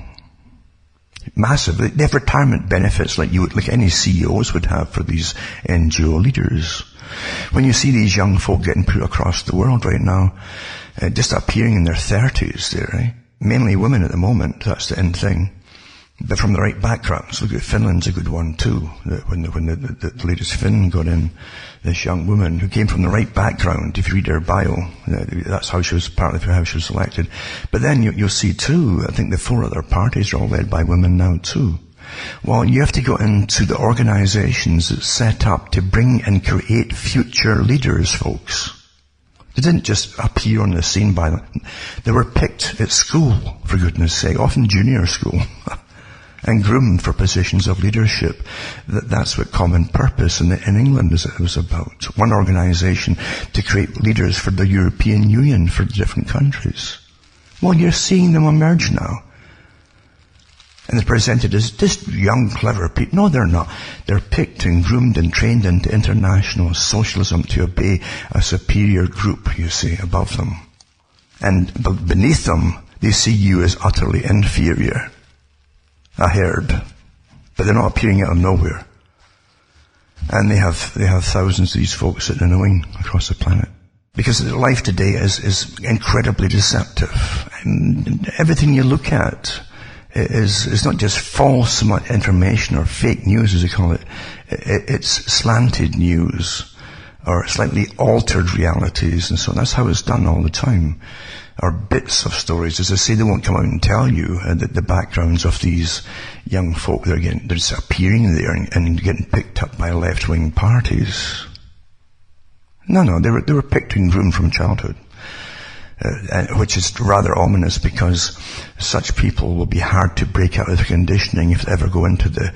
Massive. They have retirement benefits like any CEOs would have for these NGO leaders. When you see these young folk getting put across the world right now, just appearing in their 30s there, eh? Mainly women at the moment, that's the end thing. But from the right backgrounds. Look at Finland's a good one too. When the latest Finn got in, this young woman who came from the right background. If you read her bio, that's how she was, partly how she was selected. But then you'll see too, I think the 4 other parties are all led by women now too. Well, you have to go into the organizations that's set up to bring and create future leaders, folks. They didn't just appear on the scene by them. They were picked at school, for goodness sake, often junior school. And groomed for positions of leadership. That's what Common Purpose in England was about. One organization to create leaders for the European Union for the different countries. Well, you're seeing them emerge now. And they're presented as just young, clever people. No, they're not. They're picked and groomed and trained into international socialism to obey a superior group, you see, above them. And beneath them, they see you as utterly inferior. A herd, but they're not appearing out of nowhere. And they have thousands of these folks sitting in the wing across the planet. Because life today is incredibly deceptive. And everything you look at is not just false information or fake news, as they call it. It's slanted news or slightly altered realities, and so that's how it's done all the time. Or bits of stories. As I say, they won't come out and tell you the backgrounds of these young folk. They're just appearing there and getting picked up by left-wing parties. No, they were picked and groomed from childhood, which is rather ominous because such people will be hard to break out of the conditioning if they ever go into the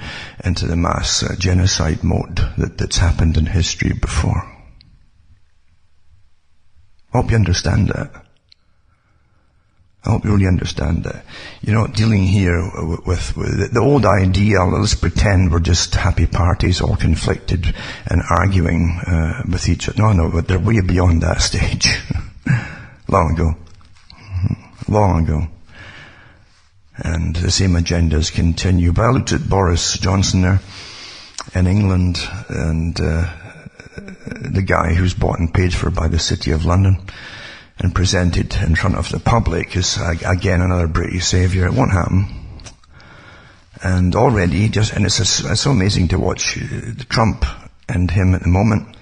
mass genocide mode that's happened in history before. I hope you understand that. I hope you really understand that. You're not dealing here with the old idea, let's pretend we're just happy parties all conflicted and arguing with each other. No, but they're way beyond that stage. Long ago. And the same agendas continue. But I looked at Boris Johnson there in England, and the guy who's bought and paid for by the City of London, and presented in front of the public as, again, another British saviour. It won't happen. And already, it's so amazing to watch Trump and him at the moment,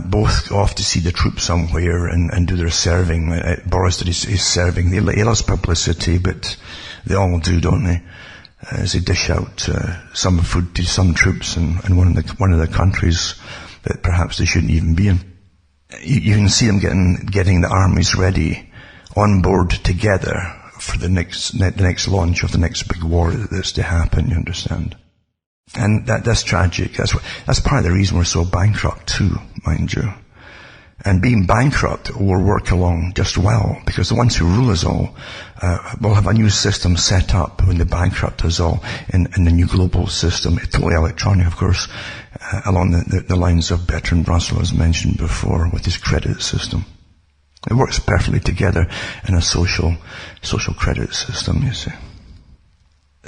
both off to see the troops somewhere and do their serving. Boris did his serving. He loves publicity, but they all do, don't they? As they dish out some food to some troops in one of the countries that perhaps they shouldn't even be in. You can see them getting the armies ready on board together for the next launch of the next big war that's to happen, you understand? And that's tragic. That's part of the reason we're so bankrupt too, mind you. And being bankrupt will work along just well, because the ones who rule us all will have a new system set up when they bankrupt us all in the new global system, totally electronic, of course, along the lines of Bertrand Russell, as mentioned before, with his credit system. It works perfectly together in a social credit system, you see.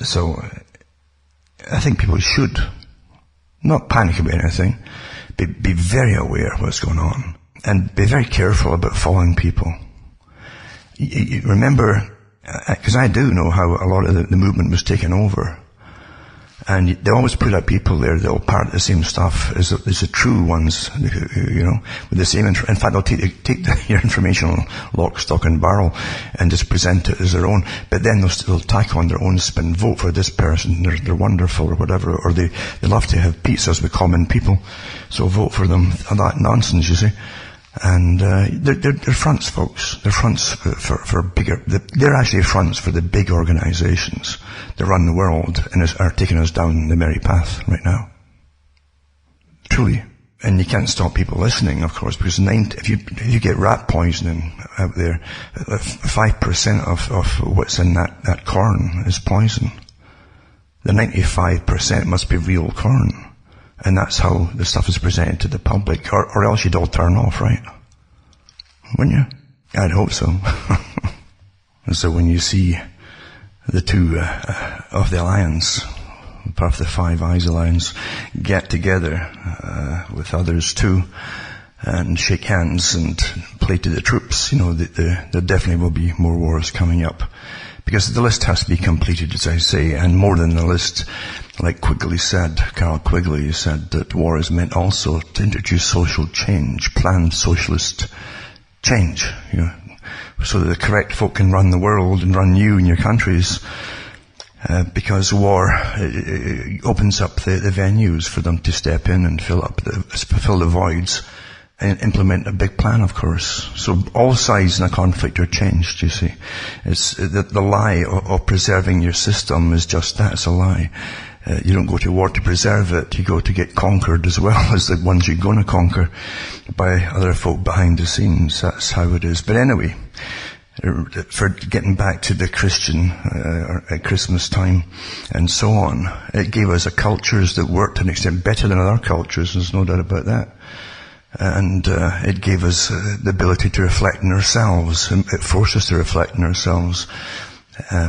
So, I think people should not panic about anything, be very aware of what's going on. And be very careful about following people. You remember, because I do know how a lot of the movement was taken over. And they always put up people there that all part of the same stuff as the true ones, you know, with the same, in fact, they'll take your information lock, stock and barrel and just present it as their own. But then they'll tack on their own spin, vote for this person, they're wonderful or whatever, or they love to have pizzas with common people, so vote for them. That nonsense, you see. And they're fronts, folks. They're fronts for bigger. They're actually fronts for the big organisations that run the world and are taking us down the merry path right now. Truly. And you can't stop people listening, of course, because if you get rat poisoning out there, 5% of what's in that corn is poison. The 95% must be real corn. And that's how the stuff is presented to the public, or else you'd all turn off, right? Wouldn't you? I'd hope so. And so when you see the two of the alliance, part of the Five Eyes Alliance, get together with others too, and shake hands and play to the troops, you know, there definitely will be more wars coming up. Because the list has to be completed, as I say, and more than the list, like Carl Quigley said that war is meant also to introduce social change, planned socialist change, you know, so that the correct folk can run the world and run you and your countries, because war opens up the venues for them to step in and fill the voids and implement a big plan, of course. So all sides in a conflict are changed, you see. It's the lie of preserving your system is just that, it's a lie. You don't go to war to preserve it, you go to get conquered as well as the ones you're going to conquer by other folk behind the scenes. That's how it is. But anyway, for getting back to the Christian at Christmas time and so on, it gave us a cultures that worked to an extent better than other cultures, there's no doubt about that. And it gave us the ability to reflect on ourselves, and it forced us to reflect on ourselves,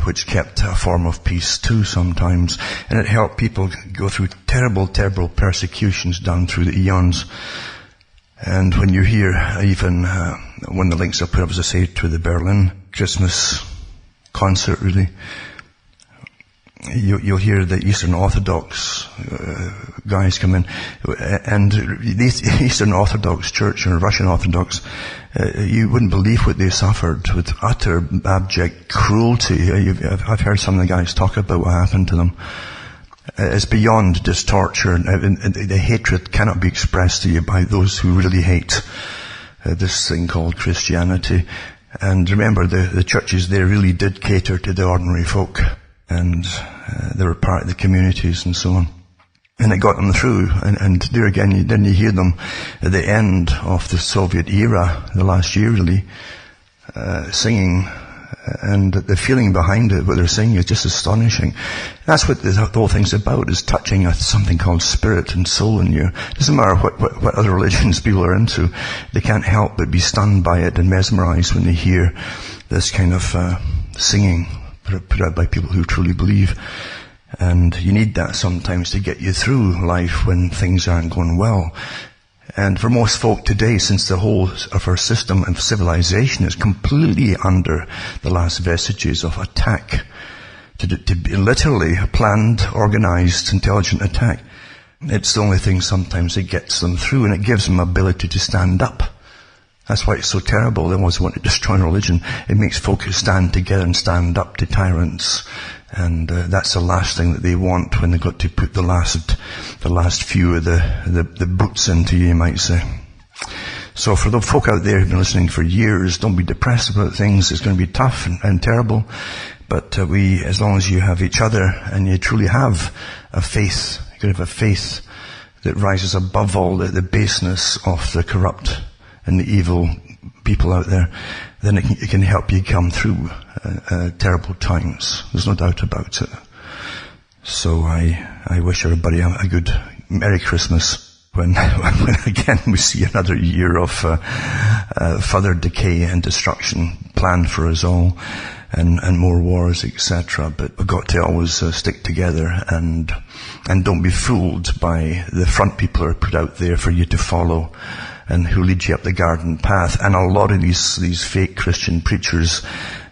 which kept a form of peace too sometimes, and it helped people go through terrible persecutions down through the eons. And when you hear even when the links are put up, as I say, to the Berlin Christmas concert, really, you'll hear the Eastern Orthodox guys come in, and the Eastern Orthodox Church or Russian Orthodox, you wouldn't believe what they suffered with utter abject cruelty. I've heard some of the guys talk about what happened to them. It's beyond just torture, and the hatred cannot be expressed to you by those who really hate this thing called Christianity. And remember, the churches there really did cater to the ordinary folk. And they were part of the communities and so on. And it got them through. And there again, you hear them at the end of the Soviet era, the last year really, singing. And the feeling behind it, what they're singing, is just astonishing. That's what the whole thing's about, is touching something called spirit and soul in you. It doesn't matter what other religions people are into. They can't help but be stunned by it and mesmerized when they hear this kind of singing put out by people who truly believe. And you need that sometimes to get you through life when things aren't going well. And for most folk today, since the whole of our system of civilization is completely under the last vestiges of attack, to be literally a planned, organized, intelligent attack, it's the only thing sometimes that gets them through, and it gives them ability to stand up. That's why it's so terrible. They always want to destroy religion. It makes folk stand together and stand up to tyrants. And that's the last thing that they want when they've got to put the last few of the boots into you might say. So for the folk out there who've been listening for years, don't be depressed about things. It's going to be tough and terrible. But as long as you have each other and you truly have a faith, you can have a faith that rises above all the baseness of the corrupt and the evil people out there, then it can help you come through terrible times. There's no doubt about it. So I wish everybody a good Merry Christmas when again we see another year of further decay and destruction planned for us all, and more wars, etc. But we've got to always stick together and don't be fooled by the front people who are put out there for you to follow and who lead you up the garden path. And a lot of these fake Christian preachers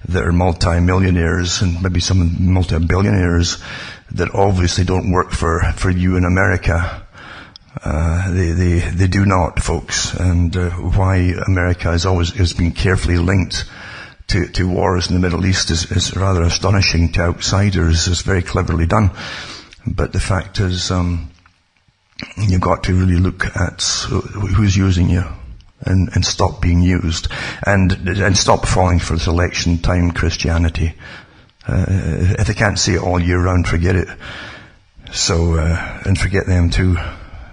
that are multi-millionaires and maybe some multi-billionaires that obviously don't work for you in America. They do not, folks. And why America has been carefully linked to wars in the Middle East is rather astonishing to outsiders. It's very cleverly done. But the fact is, you've got to really look at who's using you and stop being used and stop falling for this election time Christianity. If they can't say it all year round, forget it. So, and forget them too.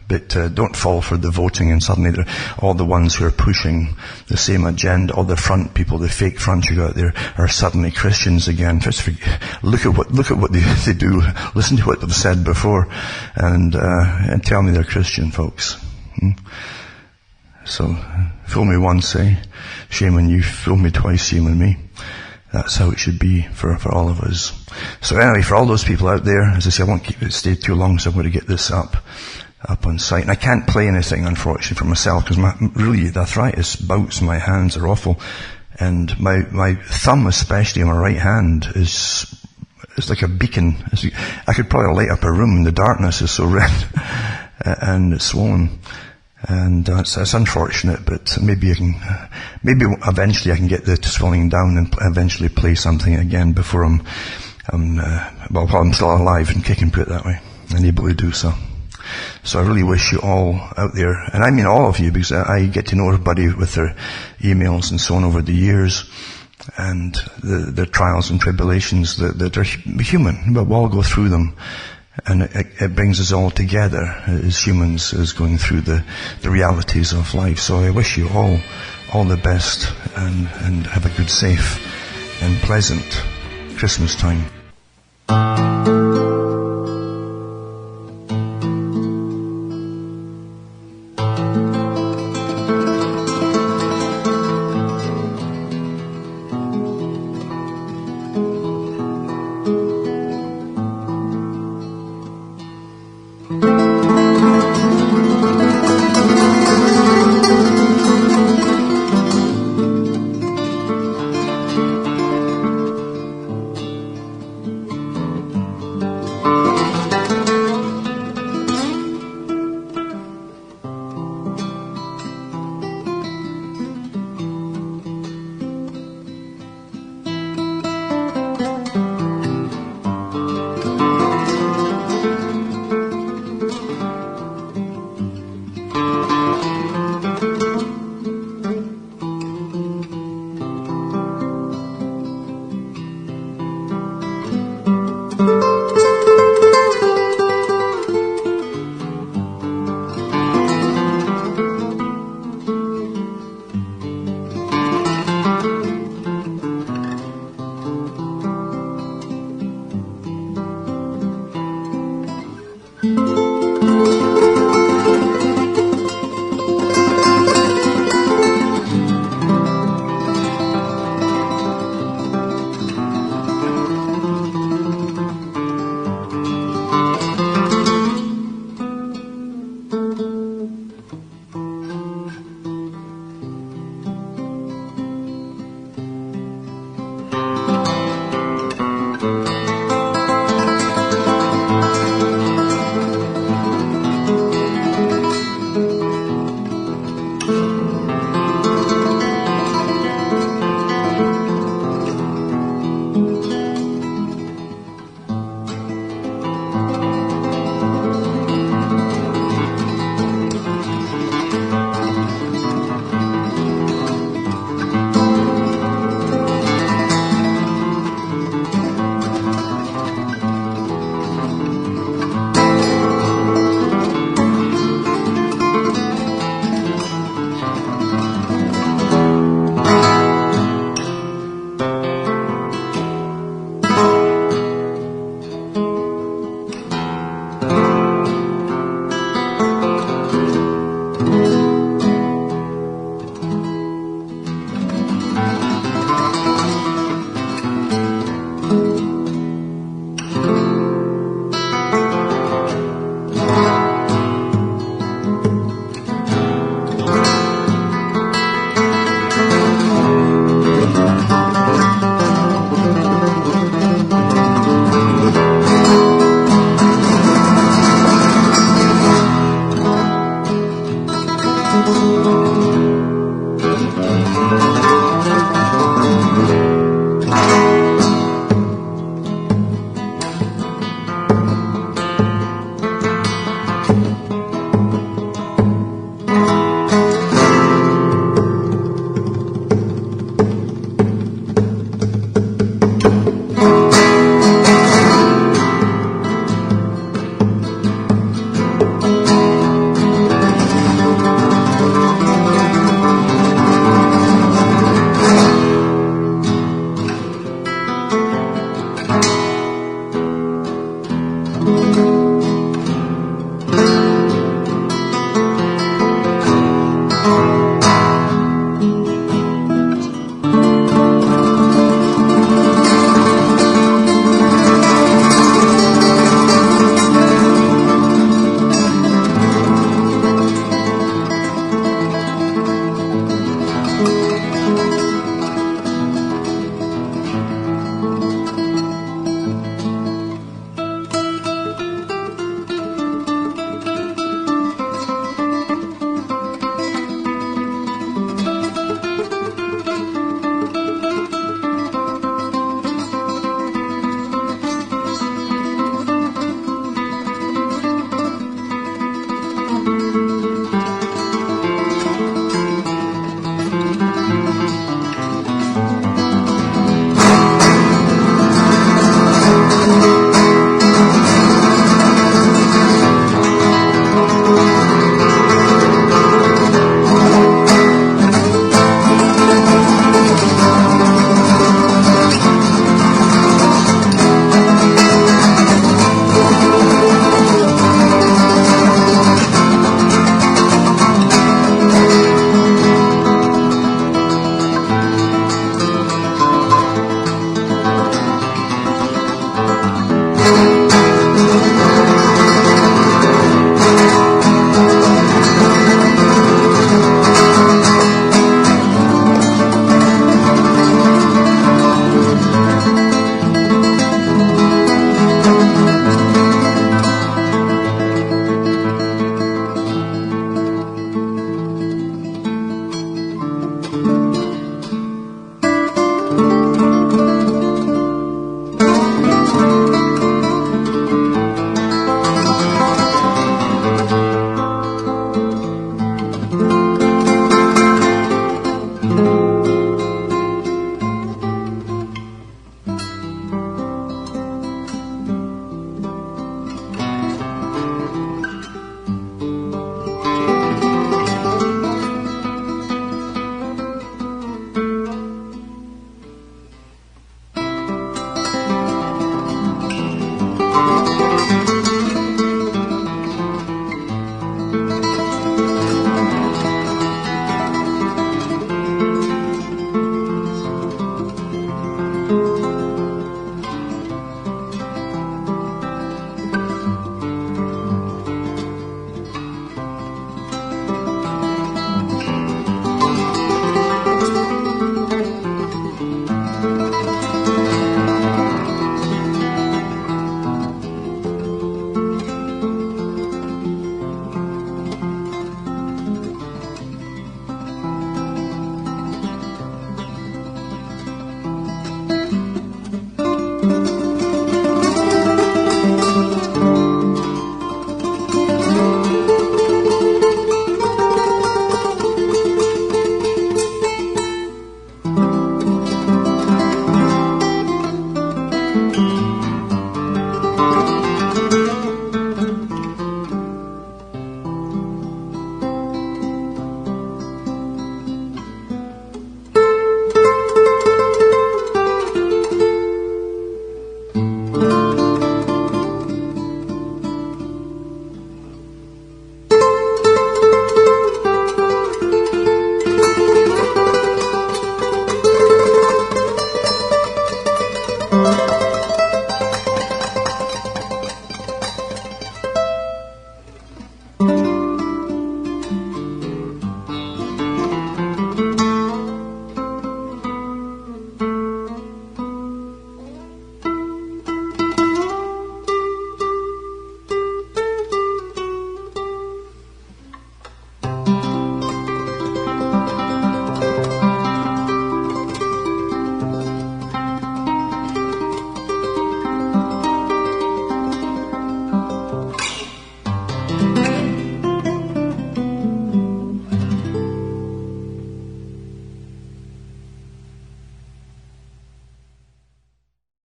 But don't fall for the voting, and suddenly all the ones who are pushing the same agenda, all the front people, the fake fronts you got there, are suddenly Christians again. Just look at what they do. Listen to what they've said before, and tell me they're Christian, folks. So fool me once, shame on you. Fool me twice, shame on me. That's how it should be for all of us. So anyway, for all those people out there, as I say, I won't keep it stay too long, so I'm going to get this up on site. And I can't play anything, unfortunately, for myself, because the arthritis bouts in my hands are awful. And my thumb, especially on my right hand, is like a beacon. I could probably light up a room in the darkness. It's so red. And it's swollen. And it's unfortunate, but maybe eventually I can get the swelling down and eventually play something again before while I'm still alive and kicking, put it that way, and able to do so. So I really wish you all out there, and I mean all of you, because I get to know everybody with their emails and so on over the years, and the trials and tribulations that are human, but we'll all go through them. And it brings us all together as humans, as going through the realities of life. So I wish you all the best and have a good, safe and pleasant Christmas time.